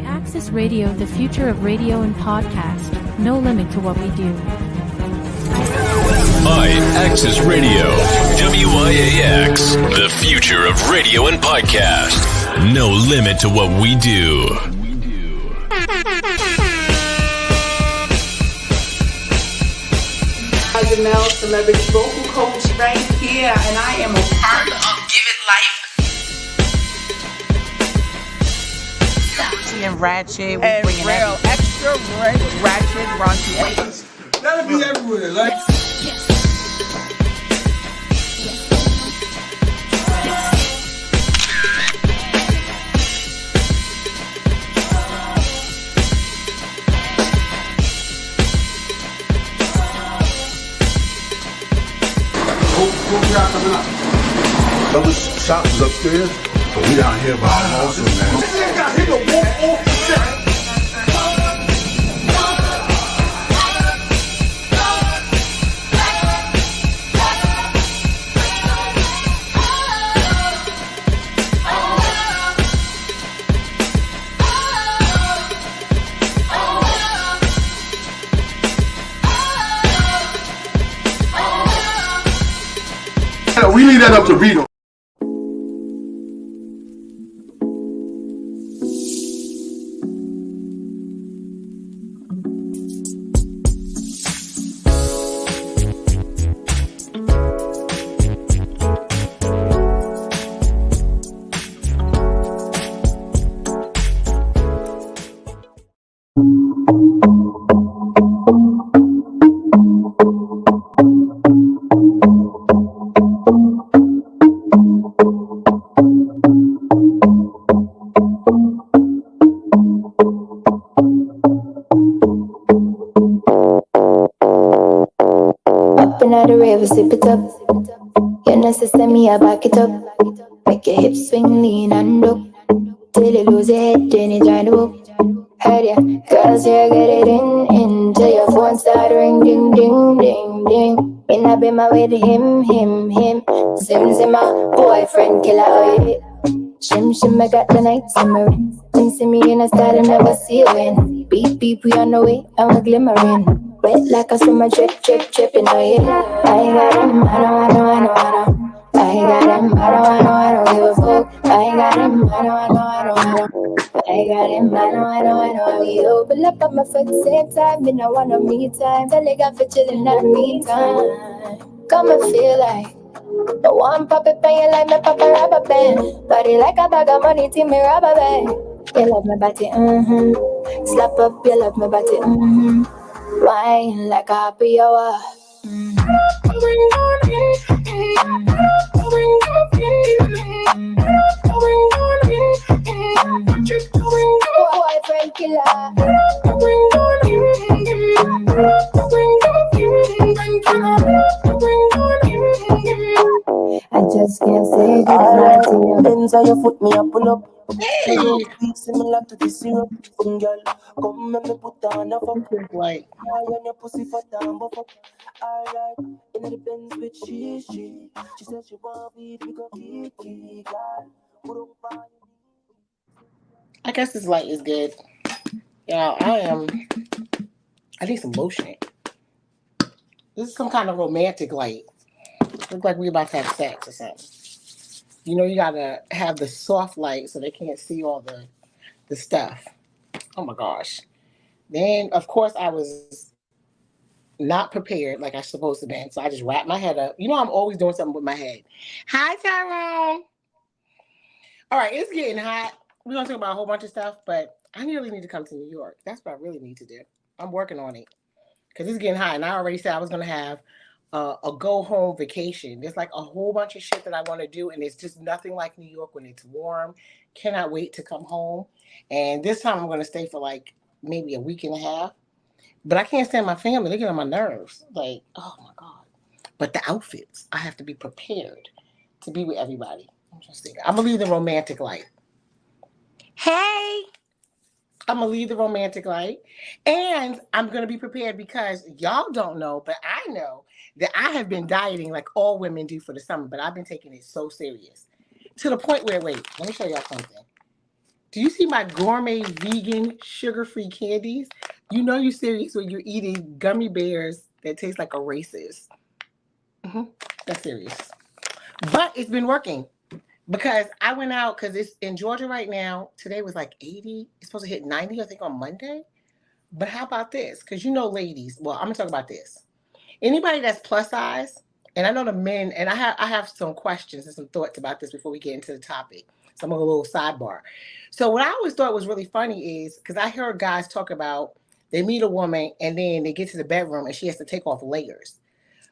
Access Radio, the future of radio and podcast. No limit to what we do. Access Radio, WIAX, the future of radio and podcast. No limit to what we do. Janelle, celebrity vocal coach right here, and I am a part of Give It Life. And ratchet, and real extra ratchet, raunchy ways. That'll be everywhere, like. What we got coming up? Those shops is upstairs, but we down here by also, man. We leave that up to Rito. Out the river, sip it up. Your necessary, I back it up. Make your hips swing, lean and up. Till you lose your head, then you try to up. Heard ya, girls here, get it in. Till your phone start ring, ding, ding, ding, ding. And I be my way to him. Zim, my boyfriend, killer, oh yeah. Shim, I got the night simmering. Him see me in a style and never see you in. Beep, beep, we on the way, and we're glimmering. Wet like a summer drip, dripping, oh yeah. I got him, I don't. I got him, I don't give a fuck. I got him, I don't. I got him, I don't. We open up on my foot, same time. Me no want no me time. Tell you got for chillin' at me time. Come and feel like the one pop it bang you like me pop a rubber band. Body like a bag of money till me rubber band. You love my body, slap up, you love my body, wine like a happy hour. Boyfriend killer. I just can't say goodbye to you. Benz on your foot, me up, pull up. Hey. Similar to the syrup, girl. Come and me put on a fuck like. I on your pussy for down, but fuck. Alright, in the Benz with she. She said she want weed, we go kiki, girl. I guess this light is good. Yeah, I need some lotion. This is some kind of romantic light. Look like we about to have sex or something. You know, you gotta have the soft light so they can't see all the stuff. Oh my gosh. Then, of course, I was not prepared like I supposed to be. So I just wrapped my head up. You know, I'm always doing something with my head. Hi, Tyrone. All right, it's getting hot. We're going to talk about a whole bunch of stuff, but I really need to come to New York. That's what I really need to do. I'm working on it because it's getting hot. And I already said I was going to have a go-home vacation. There's like a whole bunch of shit that I want to do, and it's just nothing like New York when it's warm. Cannot wait to come home. And this time I'm going to stay for like maybe a week and a half. But I can't stand my family. They get on my nerves. Like, oh my God. But the outfits, I have to be prepared. to be with everybody. Interesting. I'm gonna leave the romantic light. Hey, I'm gonna leave the romantic light, and I'm gonna be prepared because y'all don't know, but I know that I have been dieting like all women do for the summer, but I've been taking it so serious to the point where, wait, let me show y'all something. Do you see my gourmet vegan sugar-free candies? You know you're serious when you're eating gummy bears that taste like erases. That's serious. But it's been working because I went out because it's in Georgia right now. Today was like 80. It's supposed to hit 90, I think, on Monday. But how about this? Because you know, ladies, well, I'm going to talk about this. Anybody that's plus size, and I know the men, and I have some questions and some thoughts about this before we get into the topic. So I'm going to go a little sidebar. So what I always thought was really funny is, because I heard guys talk about they meet a woman and then they get to the bedroom and she has to take off layers.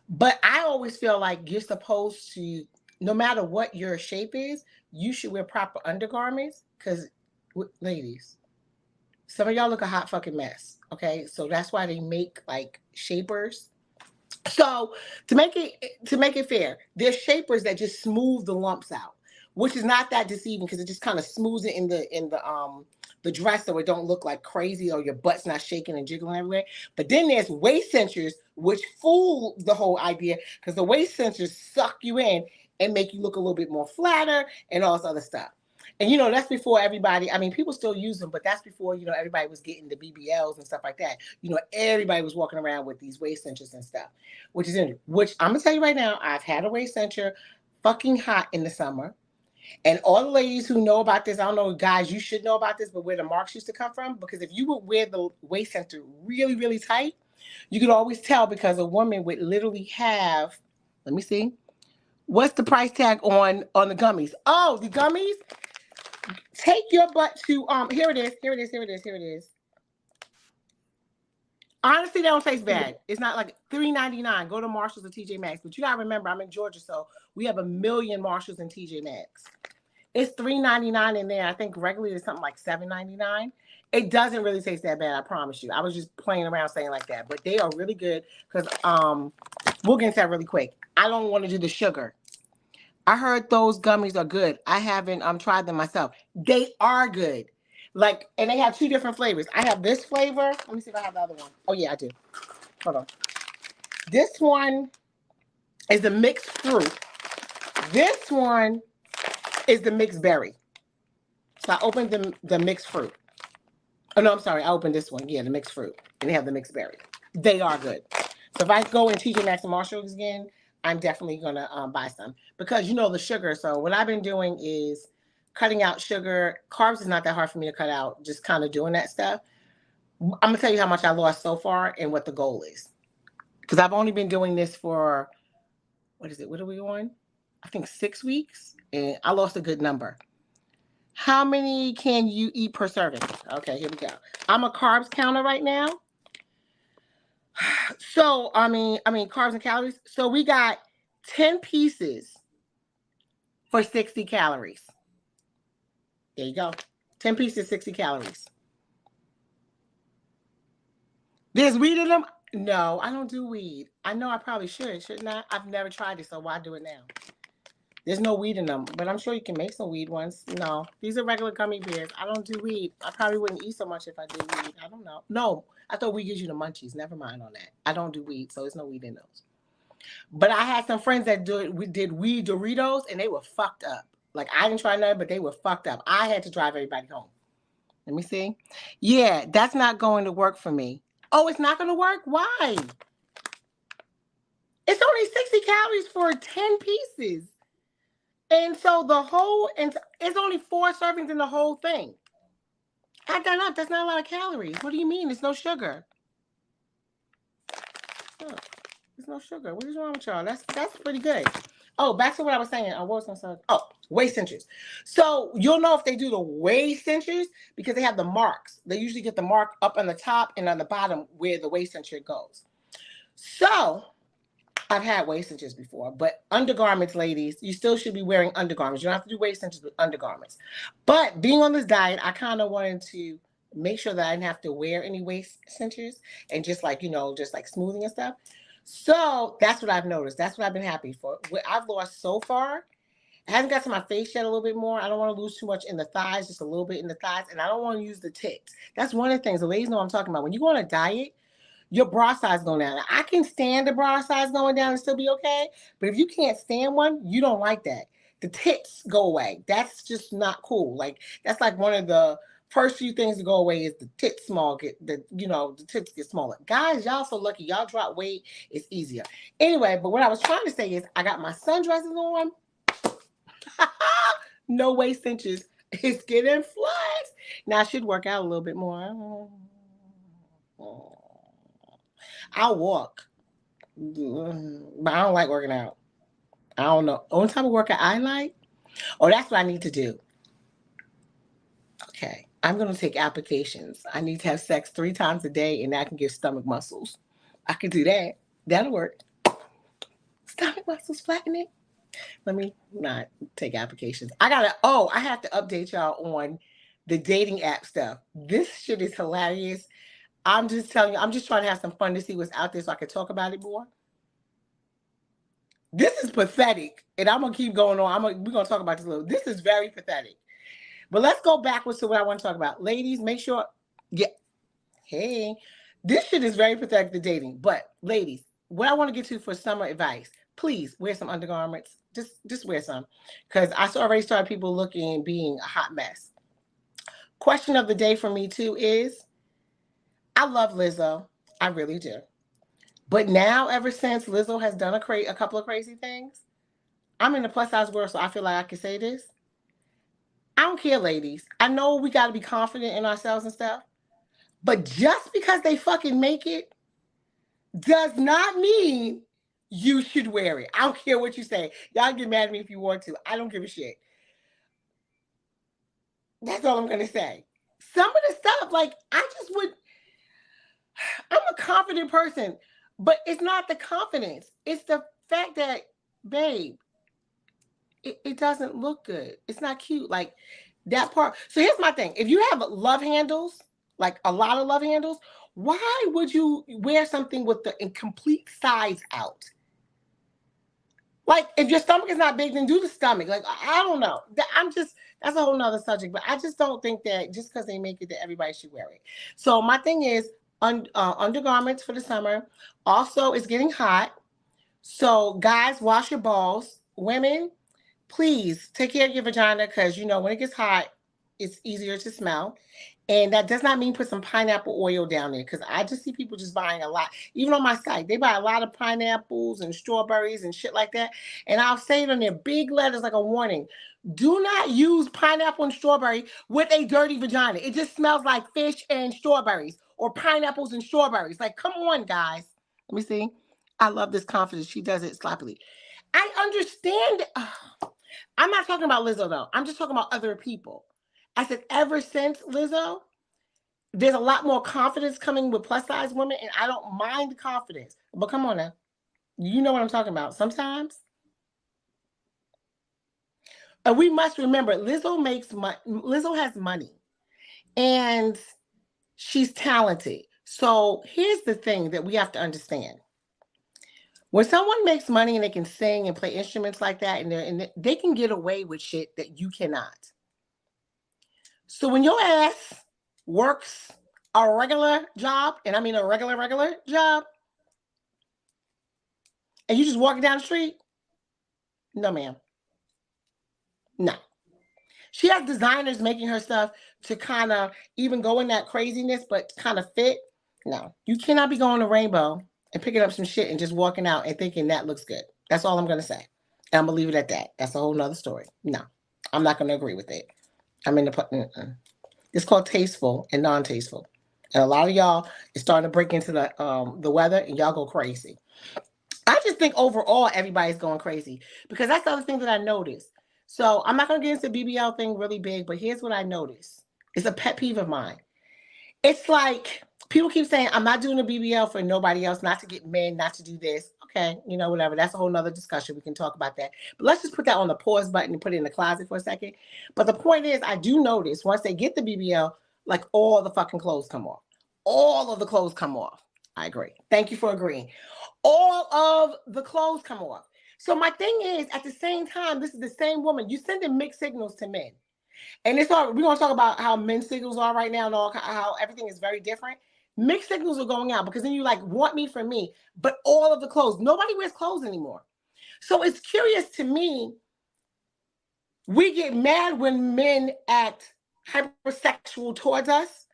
But I always feel like you're supposed to, no matter what your shape is, you should wear proper undergarments. Because, ladies, some of y'all look a hot fucking mess. Okay, so that's why they make like shapers. So to make it fair, there's shapers that just smooth the lumps out, which is not that deceiving because it just kind of smooths it in the dress so it don't look like crazy or your butt's not shaking and jiggling everywhere. But then there's waist cinchers, which fool the whole idea because the waist cinchers suck you in and make you look a little bit more flatter and all this other stuff. And, you know, that's before everybody, I mean, people still use them, but that's before, you know, everybody was getting the BBLs and stuff like that. You know, everybody was walking around with these waist cinchers and stuff, which I'm going to tell you right now, I've had a waist cincher fucking hot in the summer. And all the ladies who know about this, I don't know, guys, you should know about this, but where the marks used to come from, because if you would wear the waist cincher really, really tight, you could always tell because a woman would literally have, let me see, what's the price tag on the gummies? Oh, the gummies? Take your butt to here it is. Honestly, they don't taste bad. It's not like $3.99. Go to Marshalls or TJ Maxx. But you gotta remember, I'm in Georgia, so we have a million Marshalls and TJ Maxx. It's $3.99 in there. I think regularly it's something like $7.99. It doesn't really taste that bad, I promise you. I was just playing around saying like that, but they are really good because we'll get into that really quick. I don't want to do the sugar. I heard those gummies are good. I haven't tried them myself. They are good. Like, and they have two different flavors. I have this flavor. Let me see if I have the other one. Oh, yeah, I do. Hold on. This one is the mixed fruit. This one is the mixed berry. So I opened the mixed fruit. Oh, no, I'm sorry. I opened this one. Yeah, the mixed fruit. And they have the mixed berry. They are good. So if I go in TJ Maxx and Marshalls again, I'm definitely going to buy some. Because you know the sugar. So what I've been doing is cutting out sugar. Carbs is not that hard for me to cut out. Just kind of doing that stuff. I'm going to tell you how much I lost so far and what the goal is. Because I've only been doing this for, what is it? What are we on? I think 6 weeks. And I lost a good number. How many can you eat per serving? Okay, here we go. I'm a carbs counter right now. So, I mean, carbs and calories. So we got 10 pieces for 60 calories. There you go. 10 pieces, 60 calories. There's weed in them? No, I don't do weed. I know I probably shouldn't I? I've never tried it, so why do it now? There's no weed in them, but I'm sure you can make some weed ones. No, these are regular gummy bears. I don't do weed. I probably wouldn't eat so much if I did weed. I don't know. No, I thought weed gives you the munchies. Never mind on that. I don't do weed, so there's no weed in those. But I had some friends that did weed Doritos, and they were fucked up. Like, I didn't try none, but they were fucked up. I had to drive everybody home. Let me see. Yeah, that's not going to work for me. Oh, it's not going to work? Why? It's only 60 calories for 10 pieces. And so it's only 4 servings in the whole thing. Add that up. That's not a lot of calories. What do you mean? There's no sugar. Oh, there's no sugar. What is wrong with y'all? That's pretty good. Oh, back to what I was saying. What was I going to say? Oh, waist cinchers. So you'll know if they do the waist cinchers because they have the marks. They usually get the mark up on the top and on the bottom where the waist cincher goes. So I've had waist cinchers before, but undergarments, ladies, you still should be wearing undergarments. You don't have to do waist cinchers with undergarments. But being on this diet, I kind of wanted to make sure that I didn't have to wear any waist cinchers and just like, just like smoothing and stuff. So that's what I've noticed. That's what I've been happy for. What I've lost so far It hasn't got to my face yet a little bit more. I don't want to lose too much in the thighs, just a little bit in the thighs. And I don't want to use the tits. That's one of the things. The ladies know what I'm talking about. When you go on a diet, your bra size going down. Now, I can stand the bra size going down and still be okay. But if you can't stand one, you don't like that. The tits go away. That's just not cool. Like, that's like one of the first few things to go away is the tits the tits get smaller. Guys, y'all so lucky. Y'all drop weight. It's easier. Anyway, but what I was trying to say is I got my sundresses on. No waist cinches. It's getting flexed. Now I should work out a little bit more. I'll walk, but I don't like working out. I don't know. Only type of workout I like. Oh, that's what I need to do. Okay, I'm gonna take applications. I need to have sex 3 times a day, and I can get stomach muscles. I can do that. That'll work. Stomach muscles flattening. Let me not take applications. I have to update y'all on the dating app stuff. This shit is hilarious. I'm just telling you, I'm just trying to have some fun to see what's out there so I can talk about it more. This is pathetic. And I'm going to keep going on. We're going to talk about this a little. This is very pathetic. But let's go backwards to what I want to talk about. Ladies, make sure. Yeah. Hey, this shit is very pathetic, the dating. But ladies, what I want to get to for summer advice, please wear some undergarments. Just wear some. Because I already started people being a hot mess. Question of the day for me too is, I love Lizzo. I really do. But now, ever since Lizzo has done a couple of crazy things, I'm in the plus size world, so I feel like I can say this. I don't care, ladies. I know we got to be confident in ourselves and stuff. But just because they fucking make it does not mean you should wear it. I don't care what you say. Y'all get mad at me if you want to. I don't give a shit. That's all I'm going to say. Some of the stuff, like, I'm a confident person, but it's not the confidence. It's the fact that, babe, it doesn't look good. It's not cute. Like, that part. So here's my thing. If you have love handles, like a lot of love handles, why would you wear something with the incomplete size out? Like, if your stomach is not big, then do the stomach. Like, I don't know. That's a whole nother subject, but I just don't think that just because they make it that everybody should wear it. So my thing is undergarments for the summer. Also, it's getting hot. So guys, wash your balls. Women, please take care of your vagina because, when it gets hot, it's easier to smell. And that does not mean put some pineapple oil down there because I just see people just buying a lot. Even on my site, they buy a lot of pineapples and strawberries and shit like that. And I'll say it on their big letters like a warning. Do not use pineapple and strawberry with a dirty vagina. It just smells like fish and strawberries or pineapples and strawberries. Like, come on, guys. Let me see. I love this confidence. She does it sloppily. I understand. I'm not talking about Lizzo, though. I'm just talking about other people. I said, ever since Lizzo, there's a lot more confidence coming with plus size women, and I don't mind confidence. But come on now. You know what I'm talking about. Sometimes. And we must remember, Lizzo has money. And she's talented. So here's the thing that we have to understand. When someone makes money and they can sing and play instruments like that, and they can get away with shit that you cannot. So when your ass works a regular job, and I mean a regular job, and you just walking down the street, no, ma'am. No. She has designers making her stuff to kind of even go in that craziness, but kind of fit. No, you cannot be going to Rainbow and picking up some shit and just walking out and thinking that looks good. That's all I'm going to say. And I'm going to leave it at that. That's a whole nother story. No, I'm not going to agree with it. I'm in the... It's called tasteful and non-tasteful. And a lot of y'all is starting to break into the weather and y'all go crazy. I just think overall everybody's going crazy because that's the other thing that I noticed. So I'm not going to get into the BBL thing really big, but here's what I noticed. It's a pet peeve of mine. It's like people keep saying, I'm not doing a BBL for nobody else, not to get men, not to do this. Okay, whatever. That's a whole nother discussion. We can talk about that. But let's just put that on the pause button and put it in the closet for a second. But the point is, I do notice once they get the BBL, like all the fucking clothes come off. All of the clothes come off. I agree. Thank you for agreeing. All of the clothes come off. So my thing is, at the same time, this is the same woman. You sending mixed signals to men. And it's all, we're going to talk about how men's signals are right now and all, how everything is very different. Mixed signals are going out because then you like want me for me, but all of the clothes, nobody wears clothes anymore. So it's curious to me. We get mad when men act hypersexual towards us,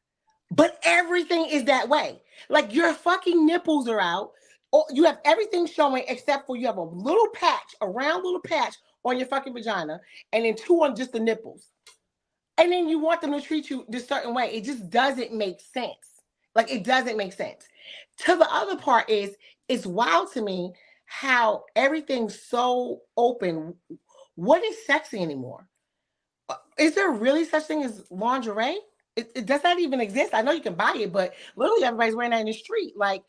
but everything is that way. Like your fucking nipples are out. Or you have everything showing except for you have a little patch, a round little patch on your fucking vagina, and then 2 on just the nipples. And then you want them to treat you this certain way. It just doesn't make sense. Like it doesn't make sense. To the other part is, it's wild to me how everything's so open. What is sexy anymore? Is there really such thing as lingerie? It does not even exist. I know you can buy it, but literally everybody's wearing that in the street. Like,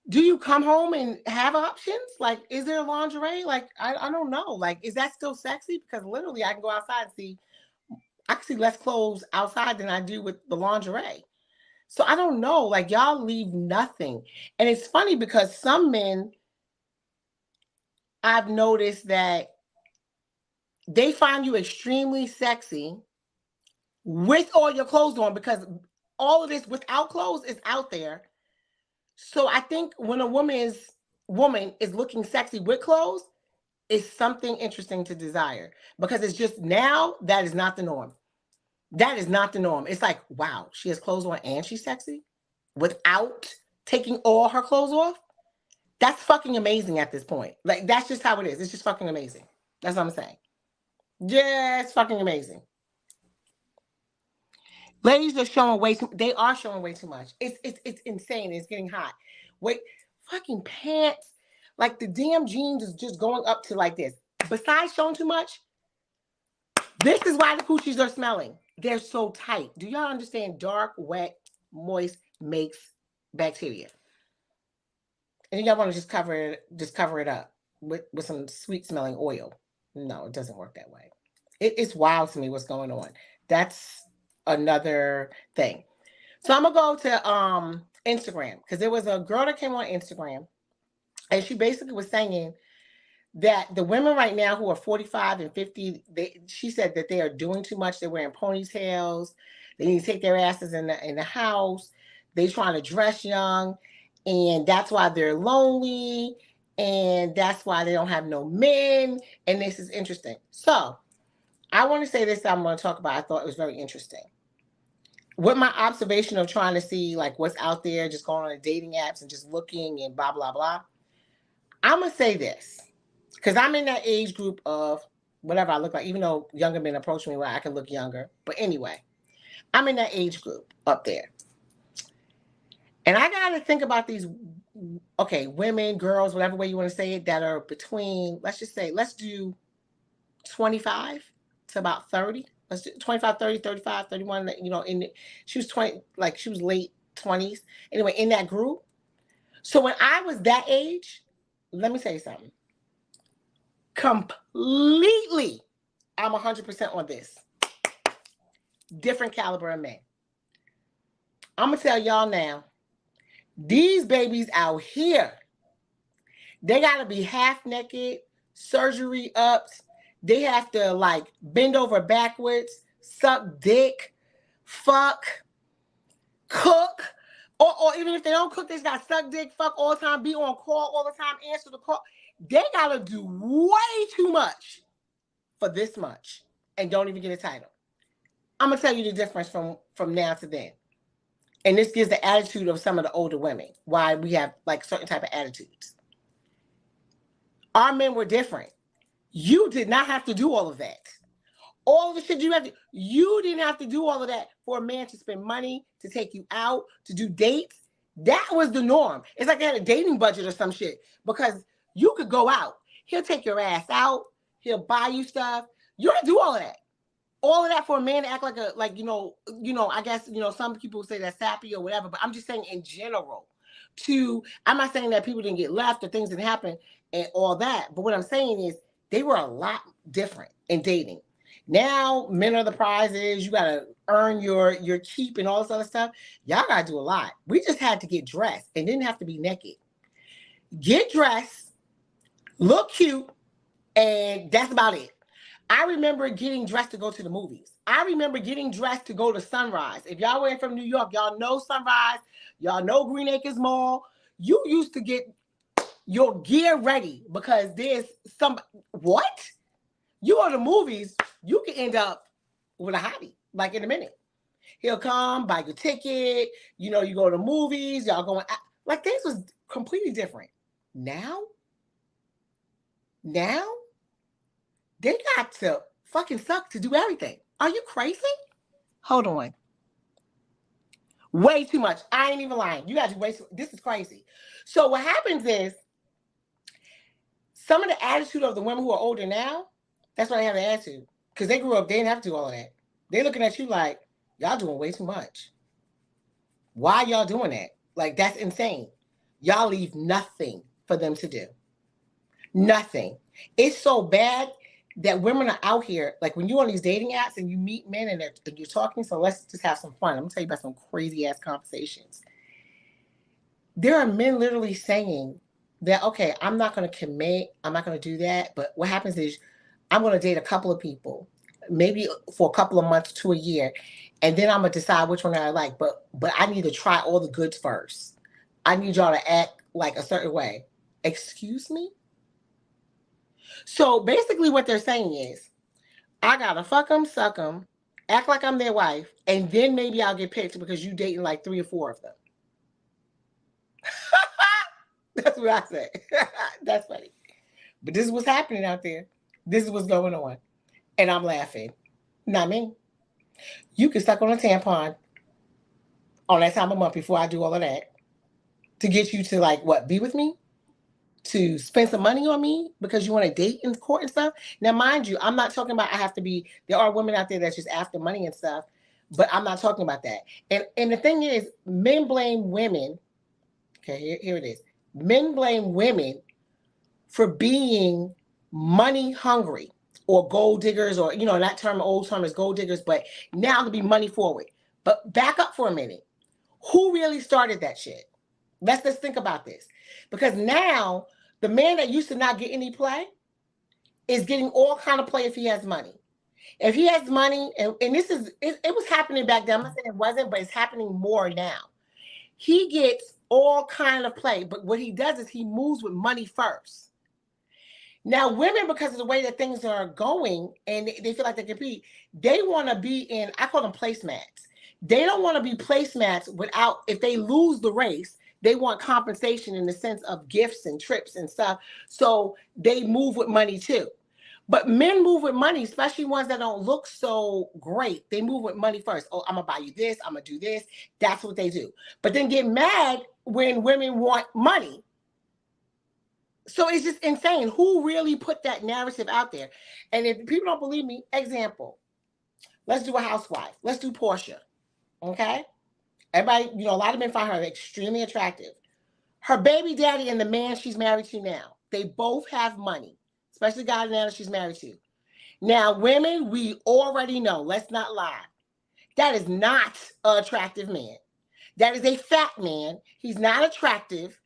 do you come home and have options? Like, is there lingerie? Like, I don't know. Like, is that still sexy? Because literally I can go outside and see, I can see less clothes outside than I do with the lingerie. So I don't know. Like, y'all leave nothing. And it's funny because some men, I've noticed that they find you extremely sexy with all your clothes on, because all of this without clothes is out there. So I think when a woman is looking sexy with clothes, it's something interesting to desire, because it's just now that is not the norm. That is not the norm. It's like, wow, she has clothes on and she's sexy without taking all her clothes off. That's fucking amazing at this point. Like, that's just how it is. It's just fucking amazing. That's what I'm saying. Yeah, it's fucking amazing. Ladies are showing way too. They are showing way too much. It's insane. It's getting hot. Wait, fucking pants. Like the damn jeans is just going up to like this. Besides showing too much, this is why the coochies are smelling. They're so tight. Do y'all understand? Dark, wet, moist makes bacteria. And y'all want to just cover it up with some sweet smelling oil. No, it doesn't work that way. It's wild to me what's going on. That's another thing. So I'm gonna go to Instagram, because there was a girl that came on Instagram and she basically was saying that the women right now who are 45 and 50, she said that they are doing too much. They're wearing ponytails. They need to take their asses in the house. They're trying to dress young, and that's why they're lonely, and that's why they don't have no men. And this is interesting. So I want to say this I'm going to talk about. I thought it was very interesting. With my observation of trying to see like what's out there, just going on the dating apps and just looking and blah, blah, blah. I'm going to say this, because I'm in that age group of whatever I look like, even though younger men approach me where I can look younger. But anyway, I'm in that age group up there. And I got to think about these, okay, women, girls, whatever way you want to say it, that are between, let's do 25 to about 30. Let's do 25, 30, 35, 31, she was 20, like she was late 20s. Anyway, in that group. So when I was that age, let me tell you something. Completely, I'm 100% on this. Different caliber of men. I'm going to tell y'all now, these babies out here, they got to be half naked, surgery ups. They have to like bend over backwards, suck dick, fuck, cook, or even if they don't cook, they just got to suck dick, fuck all the time, be on call all the time, answer the call. They got to do way too much for this much and don't even get a title. I'm going to tell you the difference from now to then. And this gives the attitude of some of the older women, why we have like certain type of attitudes. Our men were different. You did not have to do all of that. All of the shit you didn't have to do all of that for a man to spend money, to take you out, to do dates. That was the norm. It's like they had a dating budget or some shit, because you could go out. He'll take your ass out. He'll buy you stuff. You don't do all of that. All of that for a man to act like I guess, some people say that's sappy or whatever, but I'm just saying in general. I'm not saying that people didn't get left or things didn't happen and all that, but what I'm saying is they were a lot different in dating. Now men are the prizes. You gotta earn your keep and all this other stuff. Y'all gotta do a lot. We just had to get dressed and didn't have to be naked. Get dressed, look cute, And that's about it. I remember getting dressed to go to the movies. I remember getting dressed to go to Sunrise. If y'all were from New York, y'all know Sunrise. Y'all know Green Acres Mall. You used to get your gear ready because there's some, what? You go to movies, you can end up with a hottie, like in a minute. He'll come, buy your ticket, you know, you go to movies, y'all going, like things was completely different. Now, they got to fucking suck to do everything. Are you crazy? Hold on. Way too much. I ain't even lying. You got to wait. This is crazy. So what happens is some of the attitude of the women who are older now, that's why they have an attitude. Because they grew up, they didn't have to do all of that. They're looking at you like, y'all doing way too much. Why y'all doing that? Like, that's insane. Y'all leave nothing for them to do. Nothing. It's so bad that women are out here, like when you're on these dating apps and you meet men and you're talking, so let's just have some fun. I'm going to tell you about some crazy ass conversations. There are men literally saying that, okay, I'm not going to commit. I'm not going to do that. But what happens is I'm going to date a couple of people, maybe for a couple of months to a year. And then I'm going to decide which one I like. But I need to try all the goods first. I need y'all to act like a certain way. Excuse me? So basically what they're saying is, I got to fuck them, suck them, act like I'm their wife, and then maybe I'll get picked because you dating like 3 or 4 of them. That's what I said. That's funny. But this is what's happening out there. This is what's going on. And I'm laughing. Not me. You can suck on a tampon on that time of month before I do all of that to get you to like, what, be with me? To spend some money on me because you want to date in court and stuff. Now, mind you, I'm not talking about I have to be, there are women out there that's just after money and stuff, but I'm not talking about that. And the thing is, men blame women. Okay, here it is. Men blame women for being money hungry or gold diggers, or, you know, that term, old term is gold diggers, but now to be money forward. But back up for a minute. Who really started that shit? Let's think about this. Because now the man that used to not get any play is getting all kind of play if he has money. If he has money, and this is, it was happening back then. I'm not saying it wasn't, but it's happening more now. He gets all kind of play, but what he does is he moves with money first. Now, women, because of the way that things are going and they feel like they compete, they want to be in, I call them placemats. They don't want to be placemats without, if they lose the race, they want compensation in the sense of gifts and trips and stuff. So they move with money too. But men move with money, especially ones that don't look so great. They move with money first. Oh, I'm going to buy you this. I'm going to do this. That's what they do. But then get mad when women want money. So it's just insane. Who really put that narrative out there? And if people don't believe me, example, let's do a housewife. Let's do Portia. Okay? Everybody, you know, a lot of men find her extremely attractive. Her baby daddy and the man she's married to now, they both have money, especially the guy now that she's married to. Now, women, we already know, let's not lie. That is not an attractive man. That is a fat man. He's not attractive.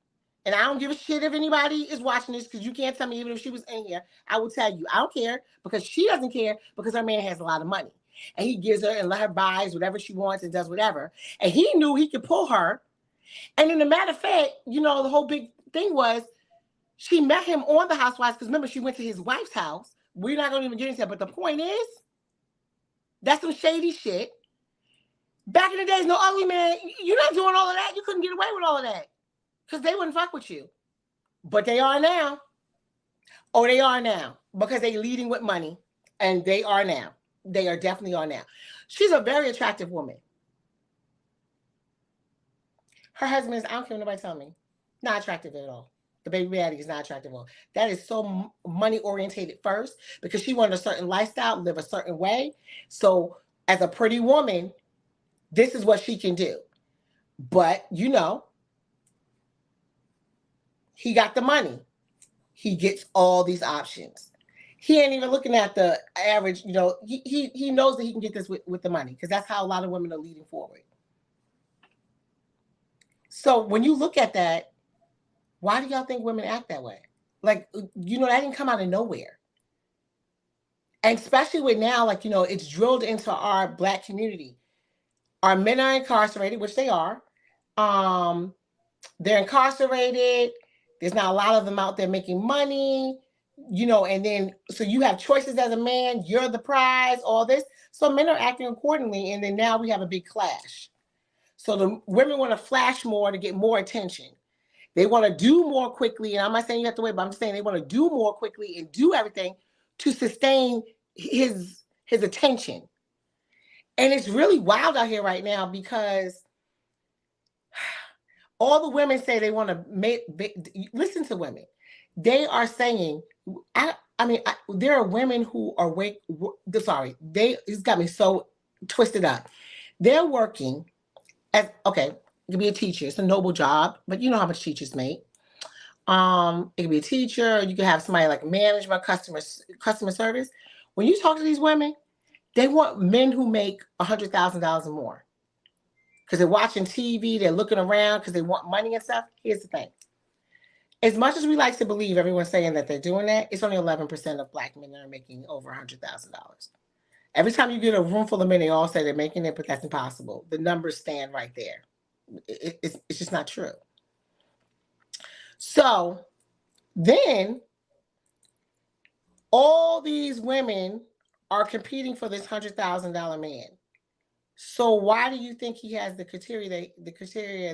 And I don't give a shit if anybody is watching this, because you can't tell me, even if she was in here, I will tell you, I don't care, because she doesn't care, because her man has a lot of money. And he gives her and let her buy whatever she wants and does whatever. And he knew he could pull her. And in the matter of fact, you know, the whole big thing was she met him on the Housewives, because remember, she went to his wife's house. We're not going to even get into that. But the point is, that's some shady shit. Back in the days, no ugly man, you're not doing all of that. You couldn't get away with all of that because they wouldn't fuck with you. But they are now. Oh, they are now, because they leading with money. And they are now. They are definitely on now. She's a very attractive woman. Her husband is, I don't care what nobody tell me, not attractive at all. The baby daddy is not attractive at all. That is so money orientated first, because she wanted a certain lifestyle, live a certain way. So as a pretty woman, this is what she can do. But, you know, he got the money. He gets all these options. He ain't even looking at the average, you know, he knows that he can get this with the money, because that's how a lot of women are leading forward. So when you look at that, why do y'all think women act that way? Like, you know, that didn't come out of nowhere. And especially with now, like, it's drilled into our Black community. Our men are incarcerated, which they are. They're incarcerated. There's not a lot of them out there making money, and then so you have choices as a man, you're the prize, all this. So men are acting accordingly, and then now we have a big clash. So the women want to flash more to get more attention. They want to do more quickly, and I'm not saying you have to wait, but I'm just saying they want to do more quickly and do everything to sustain his attention. And it's really wild out here right now because all the women say they want to listen to women. They are saying, there are women who are it's got me so twisted up. They're working as, okay, it could be a teacher. It's a noble job, but you know how much teachers make. It could be a teacher. You could have somebody like management, customer service. When you talk to these women, they want men who make $100,000 or more. Because they're watching TV, they're looking around because they want money and stuff. Here's the thing. As much as we like to believe everyone's saying that they're doing that, it's only 11% of Black men that are making over $100,000. Every time you get a room full of men, they all say they're making it, but that's impossible. The numbers stand right there. It's just not true. So then all these women are competing for this $100,000 man. So why do you think he has the criteria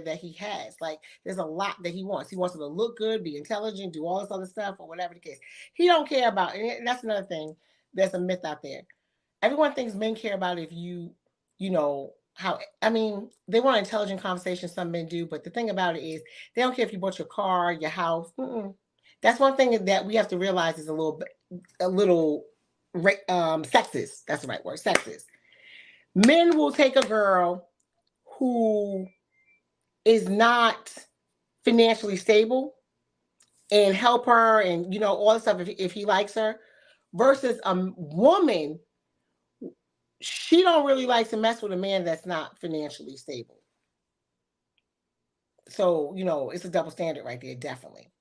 that he has? Like, there's a lot that he wants. He wants him to look good, be intelligent, do all this other stuff, or whatever the case. He don't care about, and that's another thing. There's a myth out there. Everyone thinks men care about if they want an intelligent conversation. Some men do, but the thing about it is they don't care if you bought your car, your house. That's one thing that we have to realize is a little sexist. That's the right word, sexist. Men will take a girl who is not financially stable and help her and, all the stuff if he likes her, versus a woman, she don't really like to mess with a man that's not financially stable. So, it's a double standard right there, definitely.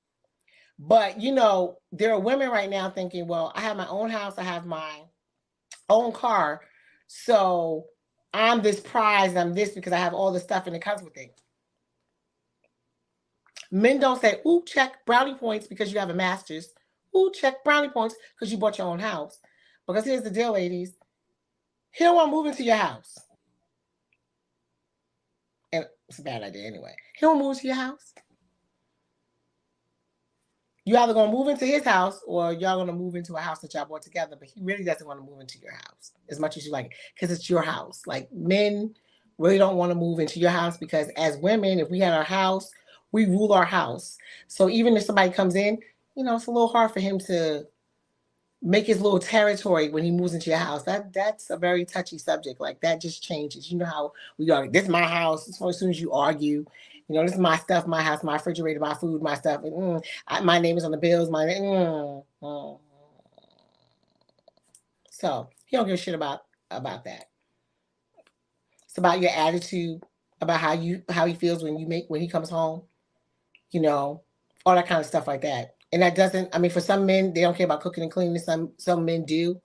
But, there are women right now thinking, well, I have my own house, I have my own car, so I'm this prize, I'm this because I have all the stuff and it comes with it. Men don't say, ooh, check brownie points because you have a master's. Ooh, check brownie points because you bought your own house. Because here's the deal, ladies. He don't want to move into your house. And it's a bad idea anyway. He don't move to your house. You either going to move into his house or y'all going to move into a house that y'all bought together, but he really doesn't want to move into your house as much as you like it because it's your house. Like, men really don't want to move into your house because as women, if we had our house, we rule our house. So even if somebody comes in, it's a little hard for him to make his little territory when he moves into your house. That's a very touchy subject. Like, that just changes. You know how we are. This is my house. As soon as you argue, this is my stuff, my house, my refrigerator, my food, my stuff. My name is on the bills. So he don't give a shit about that. It's about your attitude, about how he feels when he comes home. All that kind of stuff like that. And that doesn't, for some men, they don't care about cooking and cleaning. Some men do.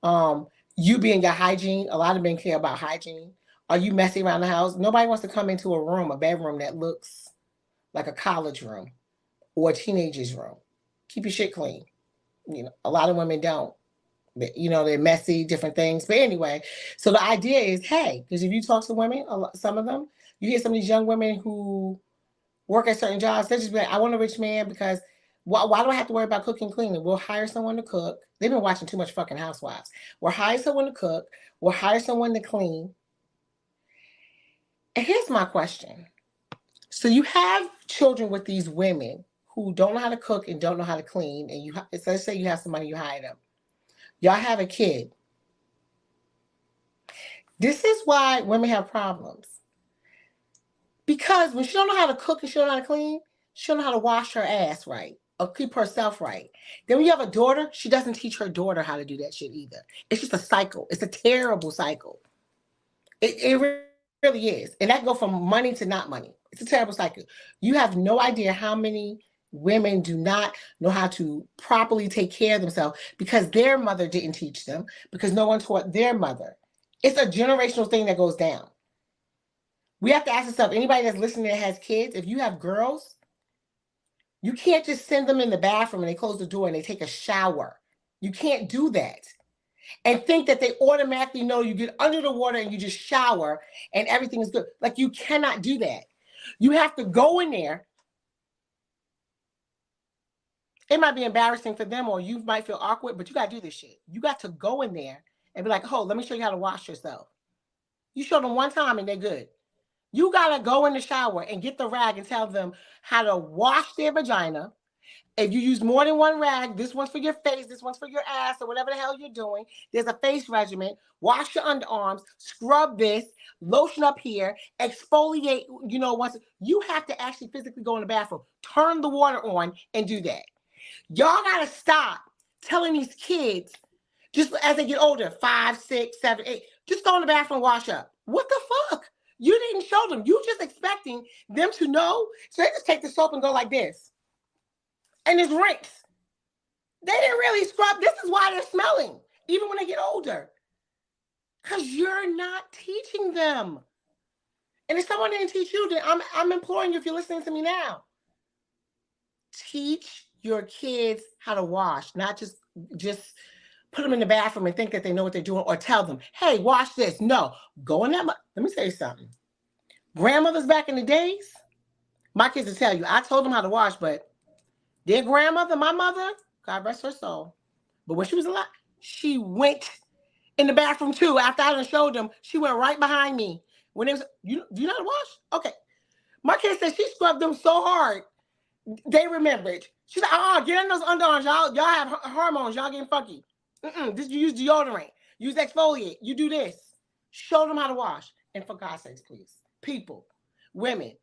You being your hygiene, a lot of men care about hygiene. Are you messy around the house? Nobody wants to come into a bedroom that looks like a college room or a teenager's room. Keep your shit clean. A lot of women don't. They're messy, different things. But anyway, so the idea is, hey, because if you talk to women, some of them, you hear some of these young women who work at certain jobs, they just be like, I want a rich man because why do I have to worry about cooking and cleaning? We'll hire someone to cook. They've been watching too much fucking Housewives. We'll hire someone to cook. We'll hire someone to clean. And here's my question. So you have children with these women who don't know how to cook and don't know how to clean. And let's say you have somebody, you hire them. Y'all have a kid. This is why women have problems. Because when she don't know how to cook and she don't know how to clean, she don't know how to wash her ass right or keep herself right. Then when you have a daughter, she doesn't teach her daughter how to do that shit either. It's just a cycle. It's a terrible cycle. It really is. And that can go from money to not money. It's a terrible cycle. You have no idea how many women do not know how to properly take care of themselves because their mother didn't teach them, because no one taught their mother. It's a generational thing that goes down. We have to ask ourselves, anybody that's listening that has kids, if you have girls, you can't just send them in the bathroom and they close the door and they take a shower. You can't do that. And think that they automatically know you get under the water and you just shower and everything is good. Like, you cannot do that. You have to go in there. It might be embarrassing for them or you might feel awkward, but you got to do this shit. You got to go in there and be like, oh, let me show you how to wash yourself. You show them one time and they're good. You got to go in the shower and get the rag and tell them how to wash their vagina. If you use more than one rag, this one's for your face, this one's for your ass, or whatever the hell you're doing. There's a face regimen. Wash your underarms, scrub this, lotion up here, exfoliate, once. You have to actually physically go in the bathroom, turn the water on, and do that. Y'all got to stop telling these kids, just as they get older, 5, 6, 7, 8, just go in the bathroom, wash up. What the fuck? You didn't show them. You just expecting them to know. So they just take the soap and go like this. And it's rinse. They didn't really scrub. This is why they're smelling, even when they get older. Because you're not teaching them. And if someone didn't teach you, then I'm imploring you, if you're listening to me now, teach your kids how to wash, not just put them in the bathroom and think that they know what they're doing, or tell them, hey, wash this. No, go in that. Let me tell you something. Grandmothers back in the days, my kids will tell you, I told them how to wash, but their grandmother, my mother, God rest her soul, but when she was alive, she went in the bathroom too. After I done showed them, she went right behind me. When it was, do you know how to wash? Okay. My kids said she scrubbed them so hard, they remembered. She's like, get in those underarms. Y'all have hormones. Y'all getting funky. You use deodorant. Use exfoliate. You do this. Show them how to wash. And for God's sakes, please, people, women,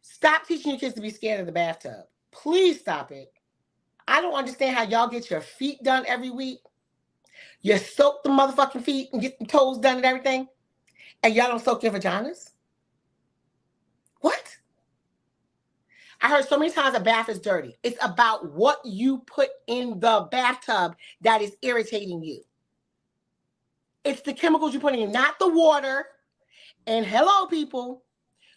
stop teaching your kids to be scared of the bathtub. Please stop it. I don't understand how y'all get your feet done every week. You soak the motherfucking feet and get the toes done and everything, and y'all don't soak your vaginas? What? I heard so many times a bath is dirty. It's about what you put in the bathtub that is irritating you. It's the chemicals you're putting in, not the water. And hello, people,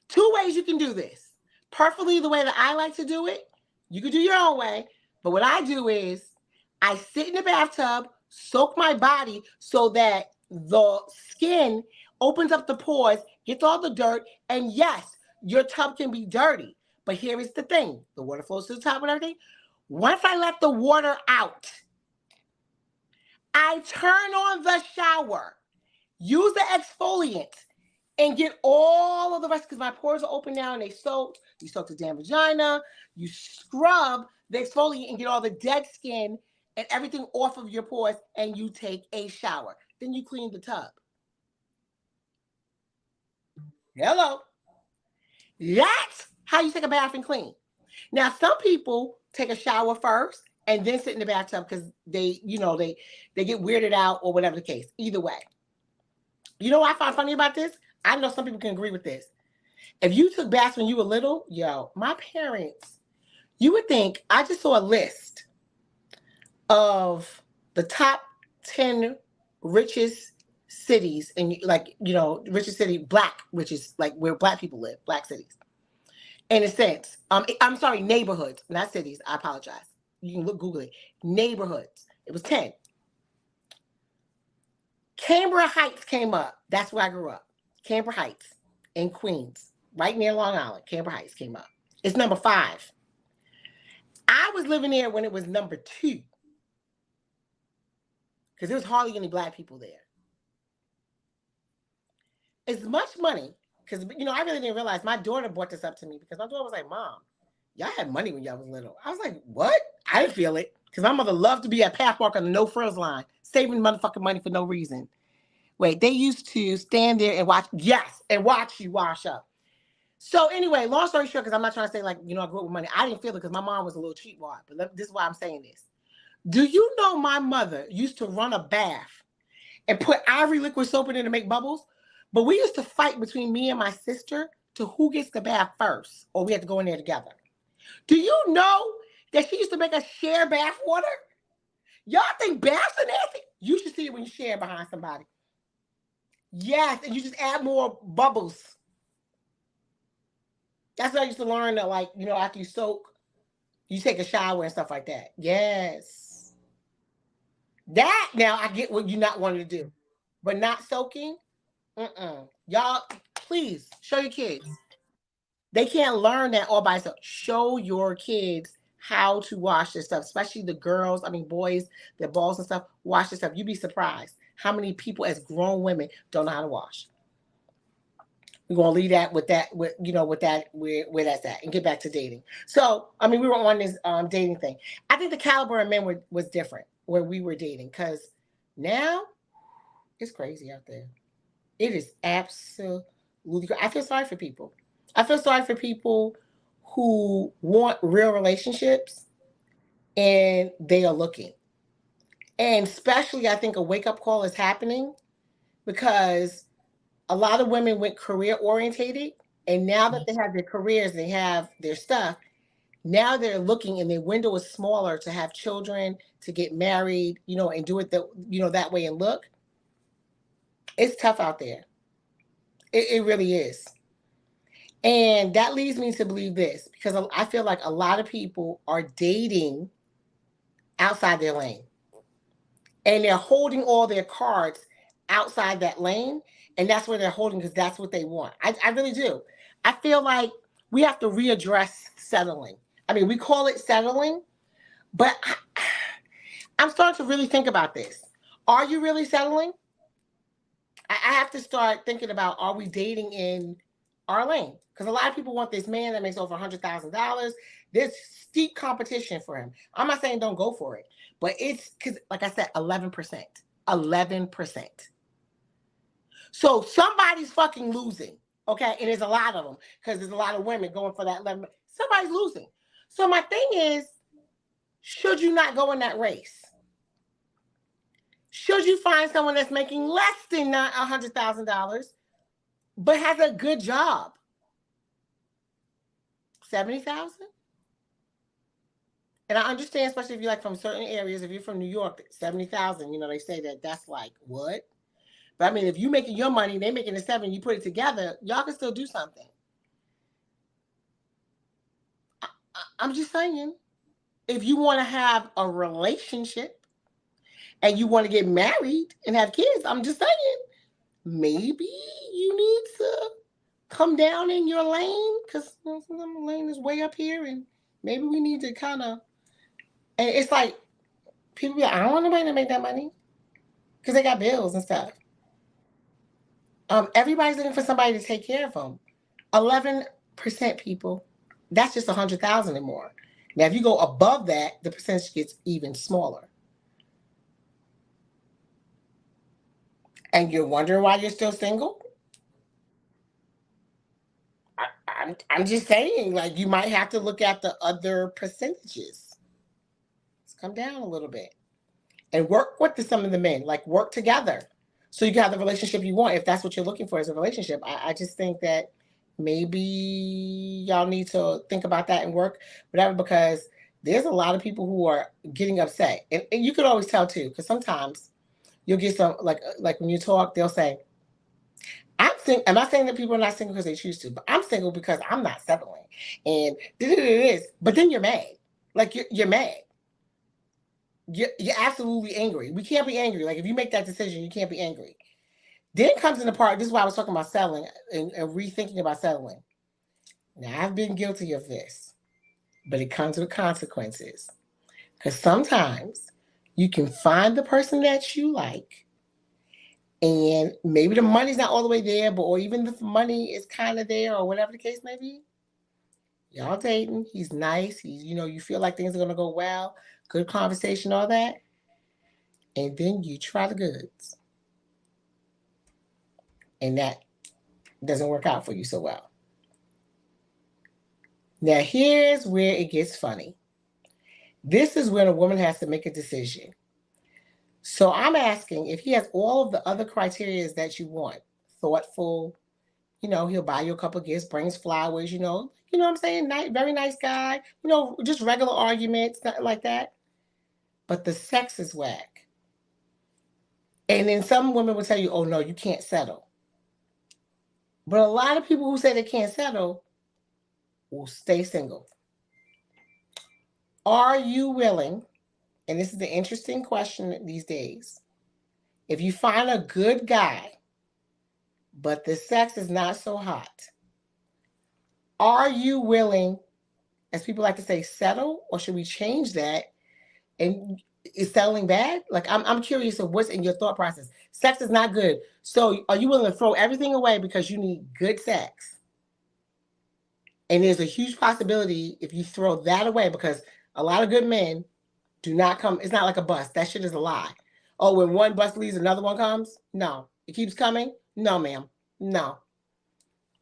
2 ways you can do this. Perfectly the way that I like to do it. You can do your own way. But what I do is I sit in the bathtub, soak my body so that the skin opens up the pores, gets all the dirt, and yes, your tub can be dirty. But here is the thing. The water flows to the top and everything. Once I let the water out, I turn on the shower, use the exfoliant, and get all of the rest, because my pores are open now and they soaked. You soak the damn vagina, you scrub the exfoliant and get all the dead skin and everything off of your pores, and you take a shower. Then you clean the tub. Hello. That's how you take a bath and clean. Now, some people take a shower first and then sit in the bathtub because they get weirded out or whatever the case. Either way. You know what I find funny about this? I know some people can agree with this. If you took baths when you were little, my parents, you would think, I just saw a list of the top 10 richest cities, and richest city, black richest, like where black people live, black cities. In a sense, I'm sorry, neighborhoods, not cities. I apologize. You can Google it. Neighborhoods. It was 10. Canberra Heights came up. That's where I grew up. Canberra Heights in Queens, right near Long Island. Canberra Heights came up. It's number 5. I was living there when it was number 2. Because there was hardly any black people there. As much money, because, I really didn't realize, my daughter brought this up to me because my daughter was like, Mom, y'all had money when y'all was little. I was like, what? I didn't feel it because my mother loved to be at Pathmark on the no frills line, saving motherfucking money for no reason. Wait, they used to stand there and watch you wash up. So anyway, long story short, because I'm not trying to say I grew up with money. I didn't feel it because my mom was a little cheap wad, but this is why I'm saying this. Do you know my mother used to run a bath and put ivory liquid soap in it to make bubbles? But we used to fight between me and my sister to who gets the bath first, or we had to go in there together. Do you know that she used to make us share bath water? Y'all think baths are nasty? You should see it when you share behind somebody. Yes, and you just add more bubbles. That's what I used to learn that, like, you know, after you soak, you take a shower and stuff like that. Yes. That, now, I get what you're not wanting to do. But not soaking? Y'all, please, show your kids. They can't learn that all by themselves. Show your kids how to wash this stuff, especially the girls, boys, their balls and stuff, wash this stuff. You'd be surprised how many people as grown women don't know how to wash. We're gonna leave that with that, where that's at, and get back to dating. So, we were on this dating thing. I think the caliber of men was different where we were dating, because now it's crazy out there. It is absolutely. I feel sorry for people. I feel sorry for people who want real relationships and they are looking. And especially, I think a wake-up call is happening because a lot of women went career-orientated, and now that they have their careers, they have their stuff, now they're looking and their window is smaller to have children, to get married, and do it that way and look. It's tough out there. It really is. And that leads me to believe this, because I feel like a lot of people are dating outside their lane. And they're holding all their cards outside that lane. And that's where they're holding, because that's what they want. I really do. I feel like we have to readdress settling. We call it settling, but I'm starting to really think about this. Are you really settling? I have to start thinking about, are we dating in our lane? Because a lot of people want this man that makes over $100,000. There's steep competition for him. I'm not saying don't go for it, but it's because, like I said, 11%. 11%. So somebody's fucking losing, okay? And there's a lot of them, because there's a lot of women going for that 11%. Somebody's losing. So my thing is, should you not go in that race? Should you find someone that's making less than $100,000, but has a good job? 70,000? And I understand, especially if you're like from certain areas, if you're from New York, 70,000, they say that's like, what? But if you're making your money, they're making the 7, you put it together, y'all can still do something. I'm just saying, if you want to have a relationship and you want to get married and have kids, I'm just saying, maybe you need to come down in your lane, because the lane is way up here, and maybe we need to kind of, and it's like, people be like, I don't want nobody to make that money, because they got bills and stuff. Everybody's looking for somebody to take care of them. 11% people, that's just 100,000 and more. Now, if you go above that, the percentage gets even smaller. And you're wondering why you're still single? I'm just saying, like, you might have to look at the other percentages. Let's come down a little bit and work with some of the men, like work together, so you can have the relationship you want, if that's what you're looking for as a relationship. I just think that maybe y'all need to think about that and work, whatever, because there's a lot of people who are getting upset. And you could always tell too, because sometimes you'll get some, like when you talk, they'll say, I'm not saying that people are not single because they choose to, but I'm single because I'm not settling. And this, but then you're mad. Like you're mad. You're absolutely angry. We can't be angry. Like if you make that decision, you can't be angry. Then comes in the part, this is why I was talking about settling and rethinking about settling. Now, I've been guilty of this, but it comes with consequences. Because sometimes you can find the person that you like, and maybe the money's not all the way there, but or even if the money is kind of there, or whatever the case may be. Y'all dating, he's nice, he's, you feel like things are going to go well, good conversation, all that. And then you try the goods. And that doesn't work out for you so well. Now, here's where it gets funny. This is when a woman has to make a decision. So I'm asking, if he has all of the other criteria that you want, thoughtful, He'll buy you a couple of gifts, brings flowers, you know what I'm saying? Very nice guy, just regular arguments, nothing like that. But the sex is whack. And then some women will tell you, oh no, you can't settle. But a lot of people who say they can't settle will stay single. Are you willing, and this is the interesting question these days, if you find a good guy, but the sex is not so hot, are you willing, as people like to say, settle, or should we change that? And is settling bad? Like, I'm curious of what's in your thought process. Sex is not good. So are you willing to throw everything away because you need good sex? And there's a huge possibility if you throw that away, because a lot of good men do not come. It's not like a bus. That shit is a lie. Oh, when one bus leaves, another one comes? No. It keeps coming? No, ma'am. No.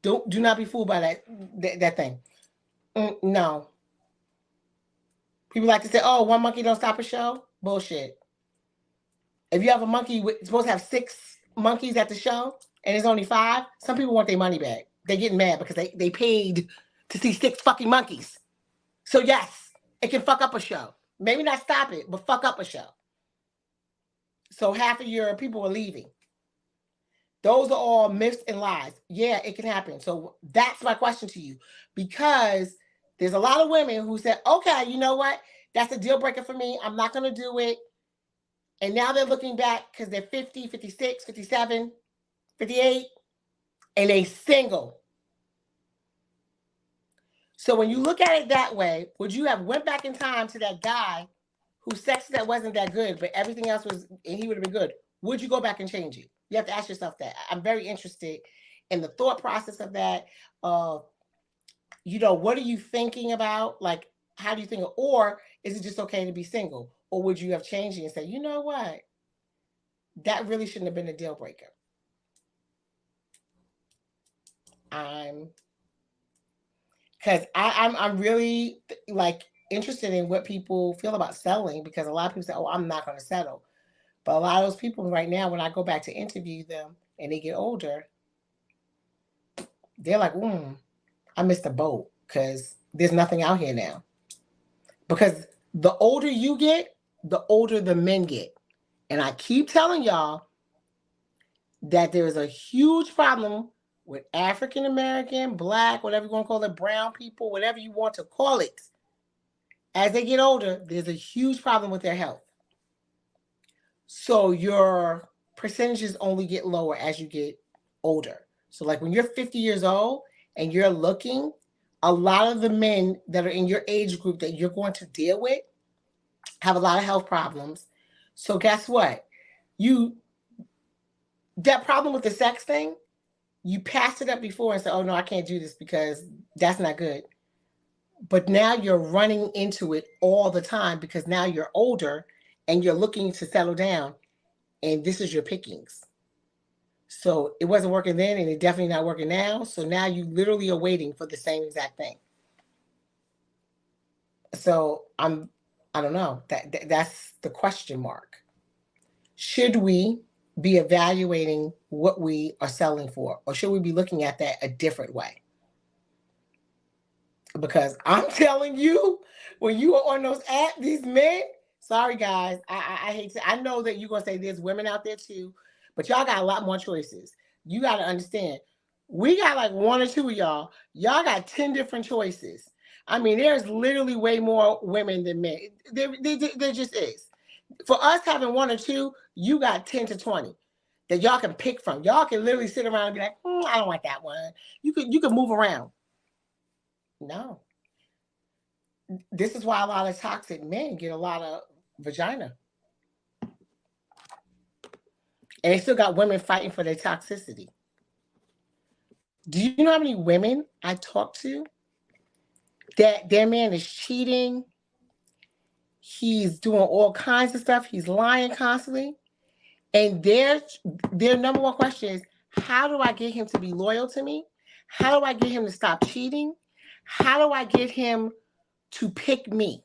Do not be fooled by that thing. No. People like to say, oh, one monkey don't stop a show. Bullshit. If you have a monkey, supposed to have 6 monkeys at the show, and there's only 5, some people want their money back. They're getting mad because they paid to see 6 fucking monkeys. So yes, it can fuck up a show. Maybe not stop it, but fuck up a show. So half of your people are leaving. Those are all myths and lies. Yeah, it can happen. So that's my question to you. Because there's a lot of women who said, okay, you know what? That's a deal breaker for me. I'm not going to do it. And now they're looking back because they're 50, 56, 57, 58, and they single. So when you look at it that way, would you have went back in time to that guy whose sex that wasn't that good, but everything else was, and he would have been good? Would you go back and change it? You have to ask yourself that. I'm very interested in the thought process of that. What are you thinking about? Like, how do you think? Or is it just okay to be single? Or would you have changed it and say, you know what? That really shouldn't have been a deal breaker. I'm really like interested in what people feel about settling, because a lot of people say, oh, I'm not going to settle. But a lot of those people right now, when I go back to interview them and they get older, they're like, I missed the boat because there's nothing out here now. Because the older you get, the older the men get. And I keep telling y'all that there's a huge problem with African American, Black, whatever you want to call it, brown people, whatever you want to call it. As they get older, there's a huge problem with their health. So your percentages only get lower as you get older. So like when you're 50 years old and you're looking, a lot of the men that are in your age group that you're going to deal with have a lot of health problems. So guess what? That problem with the sex thing, you passed it up before and said, oh no, I can't do this because that's not good. But now you're running into it all the time because now you're older and you're looking to settle down, and this is your pickings. So it wasn't working then, and it's definitely not working now. So now you literally are waiting for the same exact thing. So I don't know. That's the question mark. Should we be evaluating what we are selling for, or should we be looking at that a different way? Because I'm telling you, when you are on those apps, these men, sorry guys, I hate to, I know that you're going to say there's women out there too, but y'all got a lot more choices. You got to understand, we got like 1 or 2 of y'all. Y'all got 10 different choices. I mean, there's literally way more women than men. There just is. For us having 1 or 2, you got 10 to 20 that y'all can pick from. Y'all can literally sit around and be like, I don't like that one. You could move around. No. This is why a lot of toxic men get a lot of vagina. And they still got women fighting for their toxicity. Do you know how many women I talk to that their man is cheating? He's doing all kinds of stuff. He's lying constantly. And their number one question is, how do I get him to be loyal to me? How do I get him to stop cheating? How do I get him to pick me?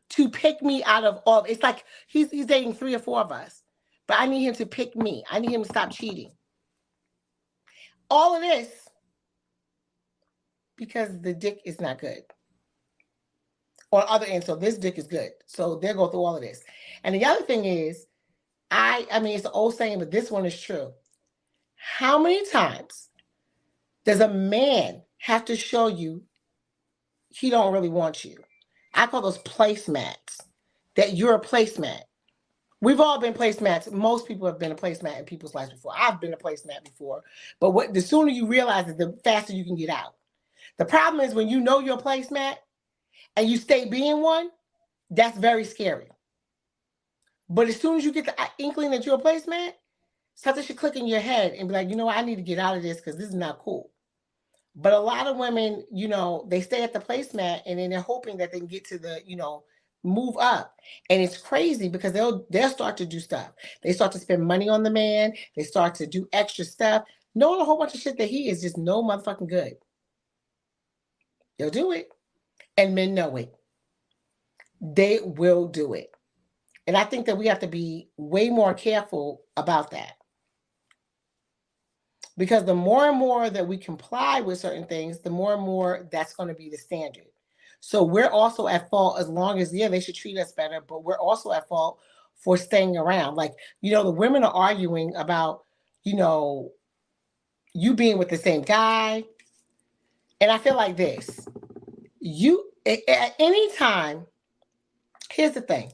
To pick me out of all. It's like he's dating 3 or 4 of us. But I need him to pick me. I need him to stop cheating. all of this because the dick is not good. On the other end, so this dick is good. So they'll go through all of this. And the other thing is, I mean, it's an old saying, but this one is true. How many times does a man have to show you he don't really want you? I call those placemats, that you're a placemat. We've all been placemats. Most people have been a placemat in people's lives before. I've been a placemat before. But the sooner you realize it, the faster you can get out. The problem is when you know you're a placemat and you stay being one, that's very scary. But as soon as you get the inkling that you're a placemat, something should click in your head and be like, you know what, I need to get out of this because this is not cool. But a lot of women, you know, they stay at the placemat and then they're hoping that they can get to the, you know, move up. And it's crazy because they'll start to do stuff. They start to spend money on the man. They start to do extra stuff, knowing a whole bunch of shit that he is just no motherfucking good. They'll do it. And men know it. They will do it. And I think that we have to be way more careful about that. Because the more and more that we comply with certain things, the more and more that's going to be the standard. So we're also at fault as long as, yeah, they should treat us better, but we're also at fault for staying around. Like, you know, the women are arguing about, you know, you being with the same guy. And I feel like this. You, at any time, here's the thing.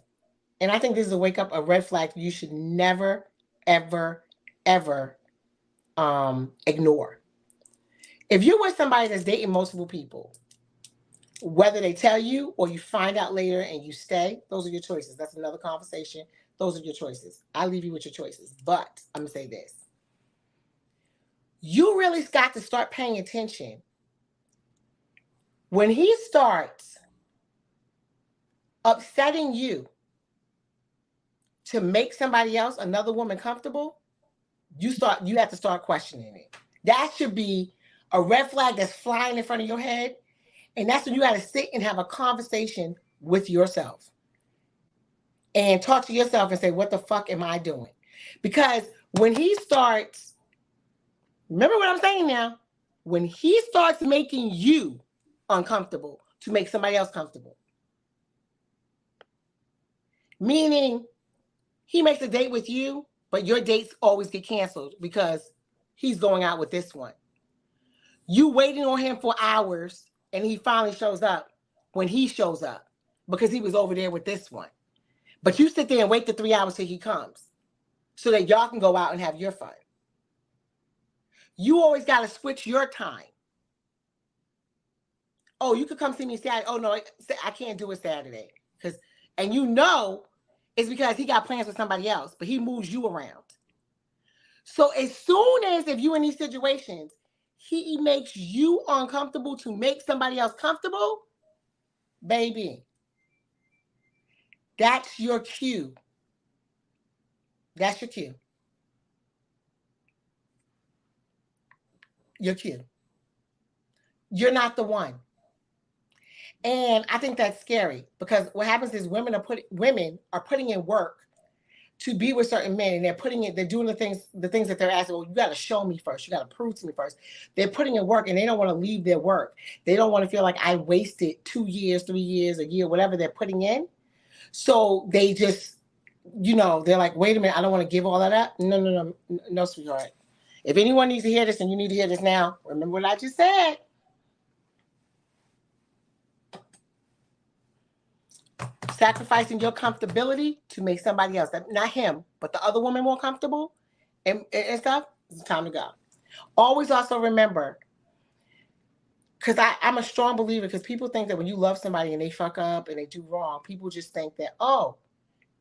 And I think this is a red flag you should never, ever, ever ignore. If you're with somebody that's dating multiple people, whether they tell you or you find out later and you stay, those are your choices. That's another conversation. Those are your choices. I leave you with your choices. But I'm going to say this. You really got to start paying attention when he starts upsetting you to make somebody else, another woman, comfortable. You have to start questioning it. That should be a red flag that's flying in front of your head. And that's when you got to sit and have a conversation with yourself and talk to yourself and say, what the fuck am I doing? Because when he starts, remember what I'm saying now, when he starts making you uncomfortable to make somebody else comfortable, meaning he makes a date with you, but your dates always get canceled because he's going out with this one. You waiting on him for hours and he finally shows up when he shows up because he was over there with this one. But you sit there and wait the 3 hours till he comes so that y'all can go out and have your fun. You always got to switch your time. Oh, you could come see me Saturday. Oh, no, I can't do it Saturday. And you know it's because he got plans with somebody else, but he moves you around. So as soon as if you in these situations, he makes you uncomfortable to make somebody else comfortable, baby, that's your cue. That's your cue. Your cue. You're not the one. And I think that's scary because what happens is women are putting in work to be with certain men, and they're doing the things that they're asking. Well, you got to show me first. You got to prove to me first. They're putting in work, and they don't want to leave their work. They don't want to feel like I wasted 2 years, 3 years, a year, whatever they're putting in. So they just, they're like, wait a minute, I don't want to give all that up. No, sweetheart. If anyone needs to hear this, and you need to hear this now, remember what I just said. Sacrificing your comfortability to make somebody else, not him, but the other woman more comfortable and stuff, it's time to go. Always also remember, because I'm a strong believer, because people think that when you love somebody and they fuck up and they do wrong, people just think that, oh,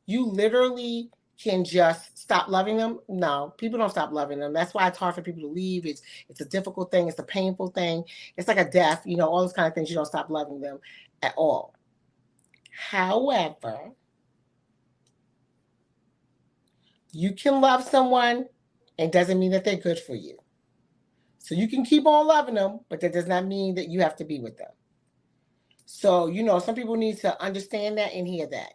you literally can just stop loving them. No, people don't stop loving them. That's why it's hard for people to leave. It's a difficult thing. It's a painful thing. It's like a death, all those kind of things. You don't stop loving them at all. However, you can love someone and doesn't mean that they're good for you. So you can keep on loving them, but that does not mean that you have to be with them. So, some people need to understand that and hear that.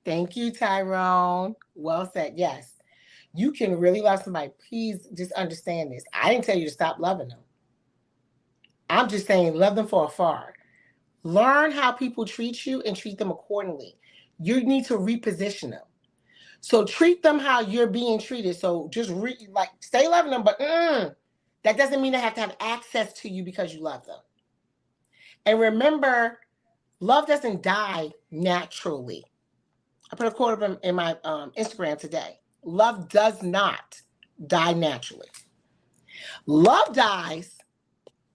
Thank you, Tyrone. Well said. Yes. You can really love somebody. Please just understand this. I didn't tell you to stop loving them. I'm just saying love them for afar. Learn how people treat you and treat them accordingly. You need to reposition them. So treat them how you're being treated. So just stay loving them, but that doesn't mean they have to have access to you because you love them. And remember, love doesn't die naturally. I put a quote of him in my Instagram today. Love does not die naturally. Love dies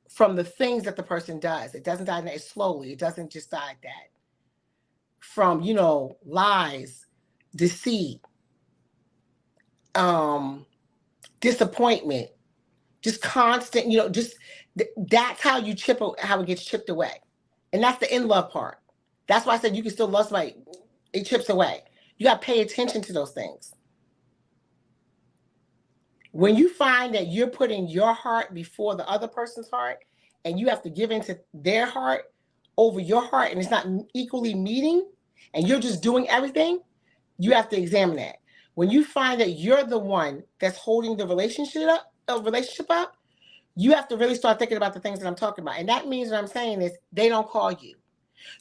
from the things that the person does. It doesn't die slowly. It doesn't just die like that. From, lies, deceit, disappointment, just constant, that's how it gets chipped away. And that's the in love part. That's why I said you can still love somebody. It chips away. You got to pay attention to those things. When you find that you're putting your heart before the other person's heart and you have to give into their heart over your heart and it's not equally meeting and you're just doing everything, you have to examine that. When you find that you're the one that's holding the relationship up, you have to really start thinking about the things that I'm talking about. And that means what I'm saying is they don't call you.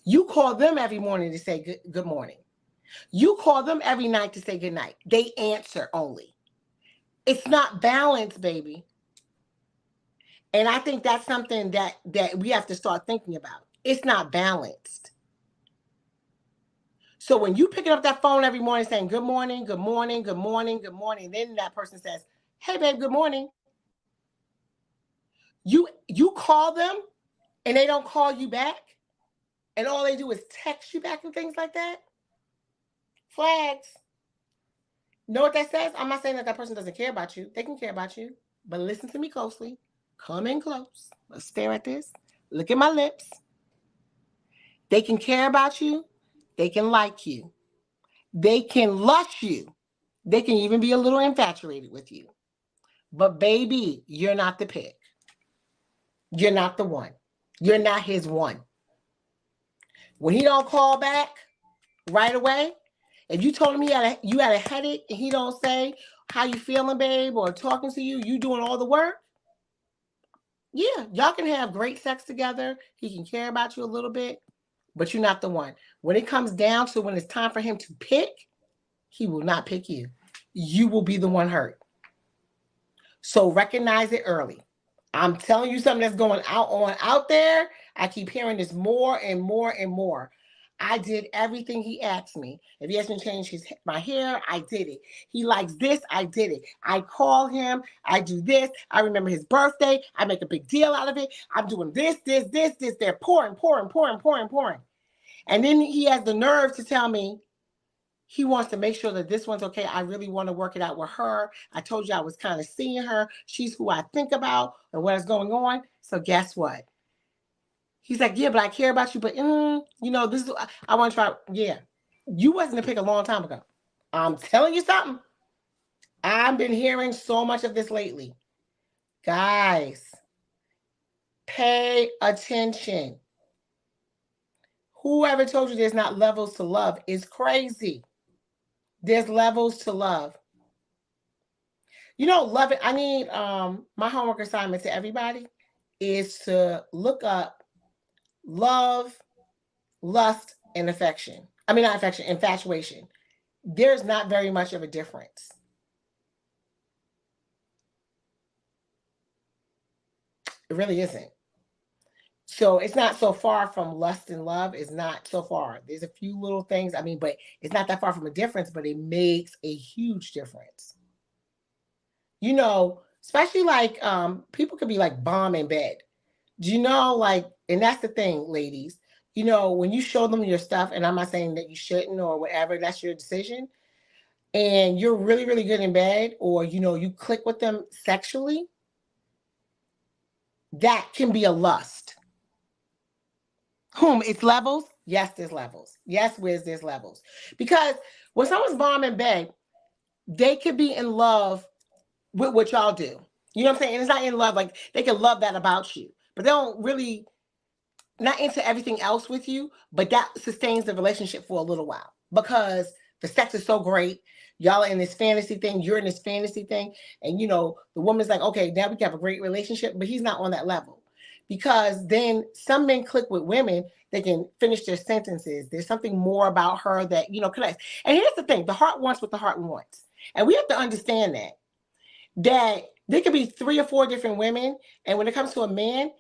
You call them every morning to say good morning. You call them every night to say good night. They answer only. It's not balanced, baby. And I think that's something that we have to start thinking about. It's not balanced. So when you picking up that phone every morning saying good morning, good morning, good morning, good morning, then that person says, hey, babe, good morning. You call them and they don't call you back and all they do is text you back and things like that. Flags. Know what that says? I'm not saying that person doesn't care about you. They can care about you. But listen to me closely. Come in close. Let's stare at this. Look at my lips. They can care about you. They can like you. They can lust you. They can even be a little infatuated with you. But baby, you're not the pick. You're not the one. You're not his one. When he don't call back right away, if you told him you had a headache and he don't say, how you feeling, babe, or talking to you, you doing all the work, yeah, y'all can have great sex together. He can care about you a little bit, but you're not the one. When it comes down to when it's time for him to pick, he will not pick you. You will be the one hurt. So recognize it early. I'm telling you something that's going out there. I keep hearing this more and more and more. I did everything he asked me. If he asked me to change my hair, I did it. He likes this, I did it. I call him, I do this. I remember his birthday. I make a big deal out of it. I'm doing this. They're pouring. And then he has the nerve to tell me he wants to make sure that this one's okay. I really want to work it out with her. I told you I was kind of seeing her. She's who I think about and what is going on. So guess what? He's like, yeah, but I care about you. But, this is, I want to try. Yeah, you wasn't a pick a long time ago. I'm telling you something. I've been hearing so much of this lately. Guys, pay attention. Whoever told you there's not levels to love is crazy. There's levels to love. Love it. I need my homework assignment to everybody is to look up love, lust, and affection. I mean, not affection, infatuation. There's not very much of a difference. It really isn't. So it's not so far from lust and love. It's not so far. There's a few little things. But it's not that far from a difference, but it makes a huge difference. Especially like people could be like bomb in bed. Do you know, and that's the thing, ladies, when you show them your stuff, and I'm not saying that you shouldn't or whatever, that's your decision, and you're really, really good in bed, or, you click with them sexually, that can be a lust. It's levels? Yes, there's levels. Yes, there's levels. Because when someone's bomb in bed, they could be in love with what y'all do. You know what I'm saying? And it's not in love, like they can love that about you. But they don't really, not into everything else with you, but that sustains the relationship for a little while because The sex is so great. Y'all are in this fantasy thing. You're in this fantasy thing. And, you know, the woman's like, okay, now we can have a great relationship. But he's not on that level. Because then some men click with women. They can finish their sentences. There's something more about her that, you know, connects. And here's the thing. The heart wants what the heart wants. And we have to understand that there could be 3 or 4 different women. And when it comes to a man,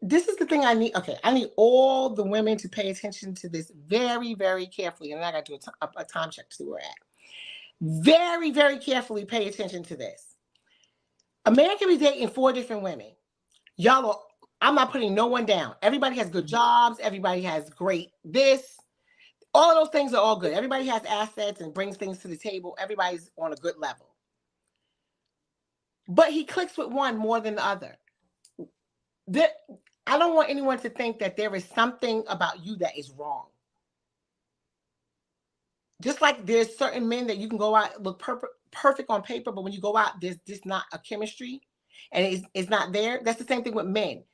this is the thing I need. Okay, I need all the women to pay attention to this very, very carefully. And I got to do a time check to see where we're at. Very, very carefully pay attention to this. A man can be dating 4 different women. I'm not putting no one down. Everybody has good jobs. Everybody has great this. All of those things are all good. Everybody has assets and brings things to the table. Everybody's on a good level. But he clicks with one more than the other. I don't want anyone to think that there is something about you that is wrong. Just like there's certain men that you can go out, look perfect on paper, but when you go out, there's just not a chemistry and it's not there. That's the same thing with men.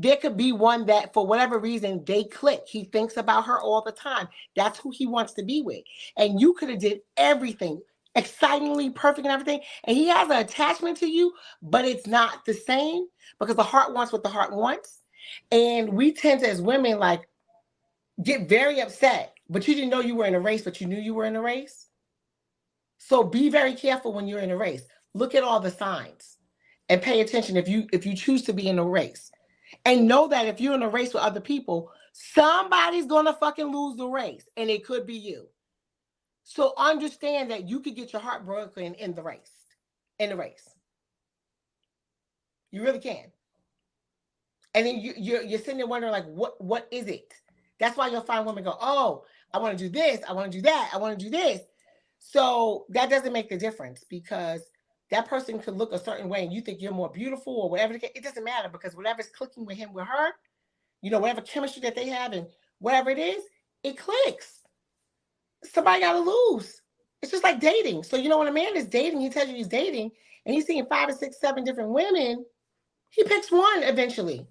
There could be one that for whatever reason they click. He thinks about her all the time. That's who he wants to be with. And you could have did everything excitingly perfect and everything. And he has an attachment to you, but it's not the same because the heart wants what the heart wants. And we tend to, as women, like get very upset, but you didn't know you were in a race, but you knew you were in a race. So be very careful when you're in a race. Look at all the signs and pay attention if you choose to be in a race. And know that if you're in a race with other people, somebody's going to fucking lose the race. And it could be you. So understand that you could get your heart broken in the race. You really can. And then you're sitting there wondering, like, what is it? That's why you'll find women go, oh, I want to do this. I want to do that. I want to do this. So that doesn't make the difference because that person could look a certain way and you think you're more beautiful or whatever. It doesn't matter because whatever's clicking with him, with her, you know, whatever chemistry that they have and whatever it is, it clicks. Somebody got to lose. It's just like dating. So, you know, when a man is dating, he tells you he's dating and he's seeing 5 or 6, 7 different women, he picks one eventually.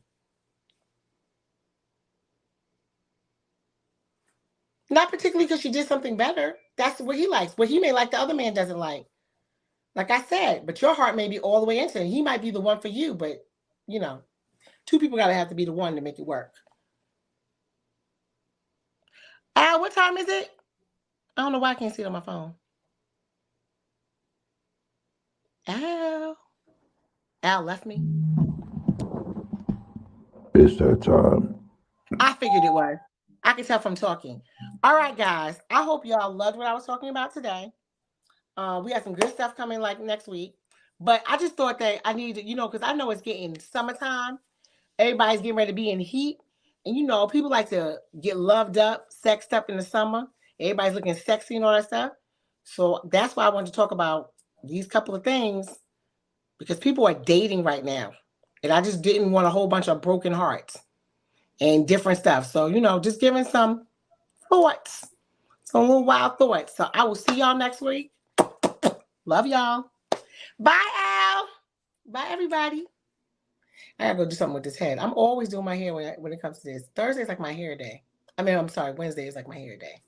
Not particularly because she did something better. That's what he likes. What he may like, the other man doesn't like. Like I said, but your heart may be all the way into it. He might be the one for you, but, you know, 2 people got to have to be the one to make it work. Al, what time is it? I don't know why I can't see it on my phone. Al left me. It's that time. I figured it was. I can tell from talking. All right, guys. I hope y'all loved what I was talking about today. We have some good stuff coming like next week. But I just thought that I needed, you know, because I know it's getting summertime. Everybody's getting ready to be in heat. And, you know, people like to get loved up, sexed up in the summer. Everybody's looking sexy and all that stuff. So that's why I wanted to talk about these couple of things because people are dating right now. And I just didn't want a whole bunch of broken hearts and different stuff. So, you know, just giving some thoughts, some little wild thoughts. So I will see y'all next week. Love y'all. Bye, Al. Bye, everybody. I gotta go do something with this head. I'm always doing my hair when it comes to this. Thursday is like my hair day. Wednesday is like my hair day.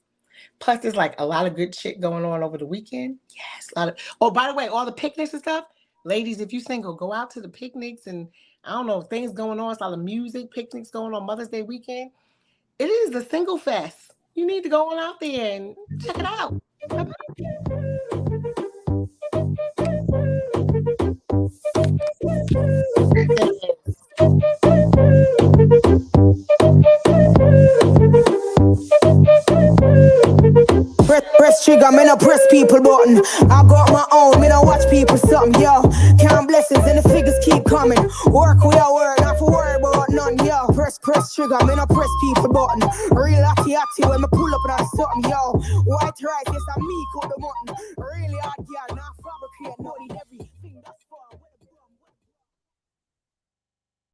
Plus, there's like a lot of good shit going on over the weekend. Yes, a lot of. Oh, by the way, all the picnics and stuff. Ladies, if you single, go out to the picnics and I don't know, things going on. It's a lot of music, picnics going on Mother's Day weekend. It is the single fest. You need to go on out there and check it out. Press trigger, me no press people button. I got my own, me no watch people something, yo. Count blessings and the figures keep coming. Work we are work, not for worry about none, yo. Press trigger, me no press people button. Real atty when me pull up on something, yo. White rice, yes, I'm me, cook the mutton. Really hard, yeah, not